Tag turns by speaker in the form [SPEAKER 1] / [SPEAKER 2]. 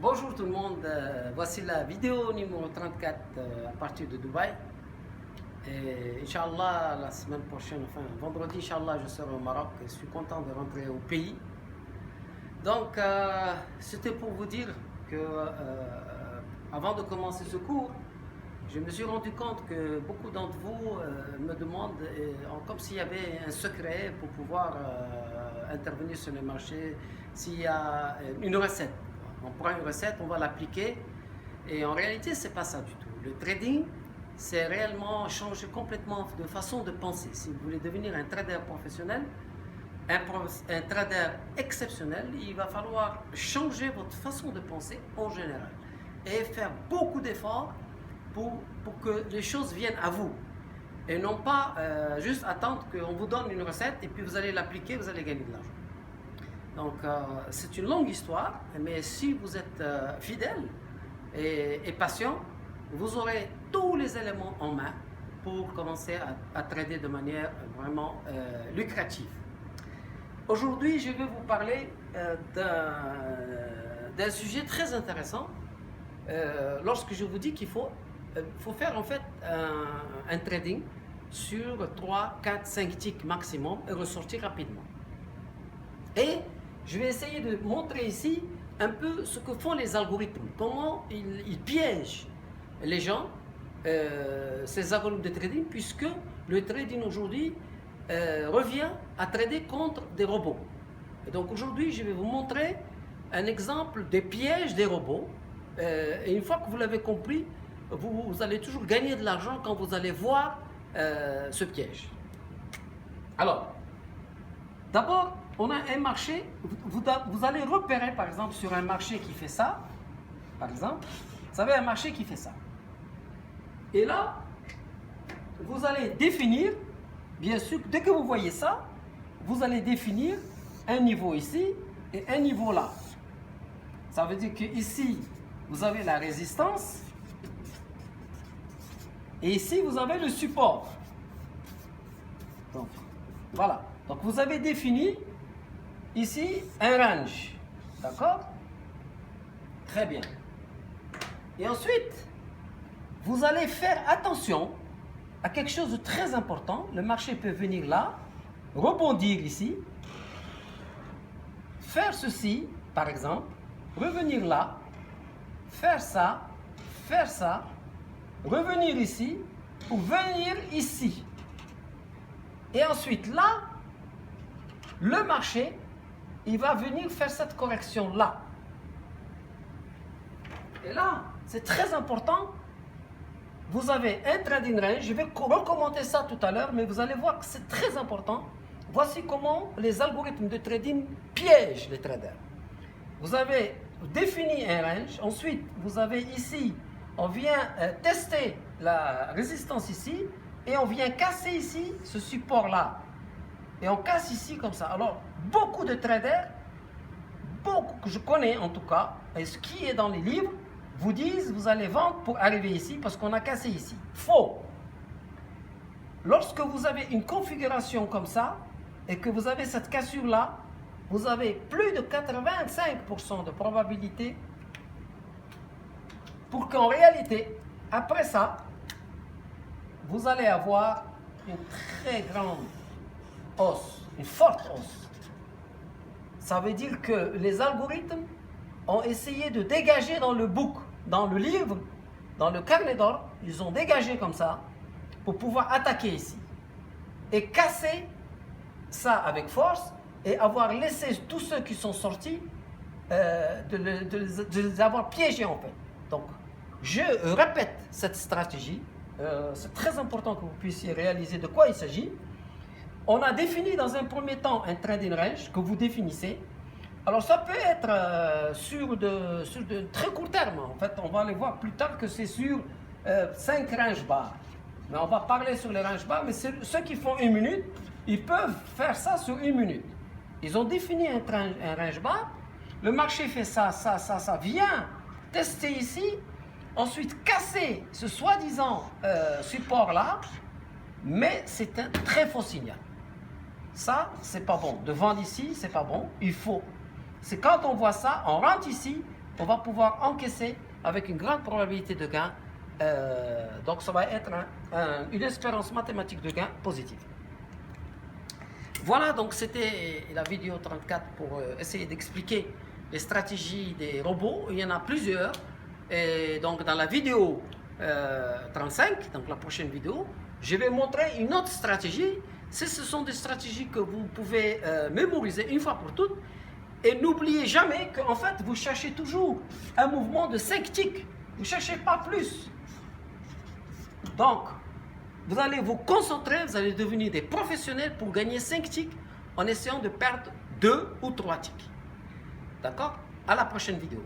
[SPEAKER 1] Bonjour tout le monde, voici la vidéo numéro 34 à partir de Dubaï. Et Inch'Allah, la semaine prochaine, enfin vendredi, Inch'Allah, je serai au Maroc et je suis content de rentrer au pays. Donc, c'était pour vous dire que avant de commencer ce cours, je me suis rendu compte que beaucoup d'entre vous me demandent, comme s'il y avait un secret pour pouvoir intervenir sur le marché, s'il y a une recette. On prend une recette, on va l'appliquer, et en réalité, c'est pas ça du tout. Le trading, c'est réellement changer complètement de façon de penser. Si vous voulez devenir un trader professionnel, un trader exceptionnel, il va falloir changer votre façon de penser en général et faire beaucoup d'efforts pour que les choses viennent à vous et non pas juste attendre qu'on vous donne une recette et puis vous allez l'appliquer, vous allez gagner de l'argent. Donc c'est une longue histoire, mais si vous êtes fidèle et patient, vous aurez tous les éléments en main pour commencer à trader de manière vraiment lucrative. Aujourd'hui, je vais vous parler d'un sujet très intéressant. Lorsque je vous dis qu'il faut faire en fait un trading sur 3, 4, 5 ticks maximum et ressortir rapidement. Et je vais essayer de montrer ici un peu ce que font les algorithmes, comment ils piègent les gens, ces algorithmes de trading, puisque le trading aujourd'hui revient à trader contre des robots. Et donc aujourd'hui, je vais vous montrer un exemple des pièges des robots. Et une fois que vous l'avez compris, vous allez toujours gagner de l'argent quand vous allez voir ce piège. Alors, d'abord, on a un marché, vous allez repérer par exemple sur un marché qui fait ça, par exemple, vous savez un marché qui fait ça. Et là, vous allez définir, bien sûr, dès que vous voyez ça, vous allez définir un niveau ici et un niveau là. Ça veut dire que ici, vous avez la résistance et ici, vous avez le support. Donc, voilà. Donc, vous avez défini ici un range. D'accord? Très bien. Et ensuite, vous allez faire attention à quelque chose de très important. Le marché peut venir là, rebondir ici, faire ceci, par exemple, revenir là, faire ça, revenir ici, ou venir ici. Et ensuite là, le marché, il va venir faire cette correction là. Et là, c'est très important. Vous avez un trading range. Je vais recommander ça tout à l'heure, mais vous allez voir que c'est très important. Voici comment les algorithmes de trading piègent les traders. Vous avez défini un range. Ensuite, vous avez ici, on vient tester la résistance ici et on vient casser ici ce support-là. Et on casse ici comme ça. Alors, beaucoup de traders, beaucoup que je connais en tout cas, et ce qui est dans les livres, vous disent vous allez vendre pour arriver ici parce qu'on a cassé ici. Faux. Lorsque vous avez une configuration comme ça et que vous avez cette cassure-là, vous avez plus de 85% de probabilité pour qu'en réalité, après ça, vous allez avoir une très grande hausse, une forte hausse. Ça veut dire que les algorithmes ont essayé de dégager dans le book, dans le livre, dans le carnet d'ordre, ils ont dégagé comme ça pour pouvoir attaquer ici et casser ça avec force et avoir laissé tous ceux qui sont sortis de les avoir piégés en fait. Donc, je répète cette stratégie. C'est très important que vous puissiez réaliser de quoi il s'agit. On a défini dans un premier temps un trading range que vous définissez. Alors ça peut être sur de très court terme. En fait, on va aller voir plus tard que c'est sur 5 range bars. Mais on va parler sur les range bars. Mais ceux qui font 1 minute, ils peuvent faire ça sur 1 minute. Ils ont défini un range bar. Le marché fait ça. Vient tester ici. Ensuite, casser ce soi-disant support-là. Mais c'est un très faux signal. Ça, c'est pas bon. De vendre ici, c'est pas bon. Il faut. C'est quand on voit ça, on rentre ici on va pouvoir encaisser avec une grande probabilité de gain. Donc ça va être une espérance mathématique de gain positive. Voilà, donc c'était la vidéo 34 pour essayer d'expliquer les stratégies des robots. Il y en a plusieurs. Et donc dans la vidéo 35, donc la prochaine vidéo, je vais montrer une autre stratégie. Ce sont des stratégies que vous pouvez mémoriser une fois pour toutes. Et n'oubliez jamais qu'en fait, vous cherchez toujours un mouvement de 5 ticks. Vous ne cherchez pas plus. Donc, vous allez vous concentrer, vous allez devenir des professionnels pour gagner 5 ticks en essayant de perdre 2 ou 3 ticks. D'accord? À la prochaine vidéo.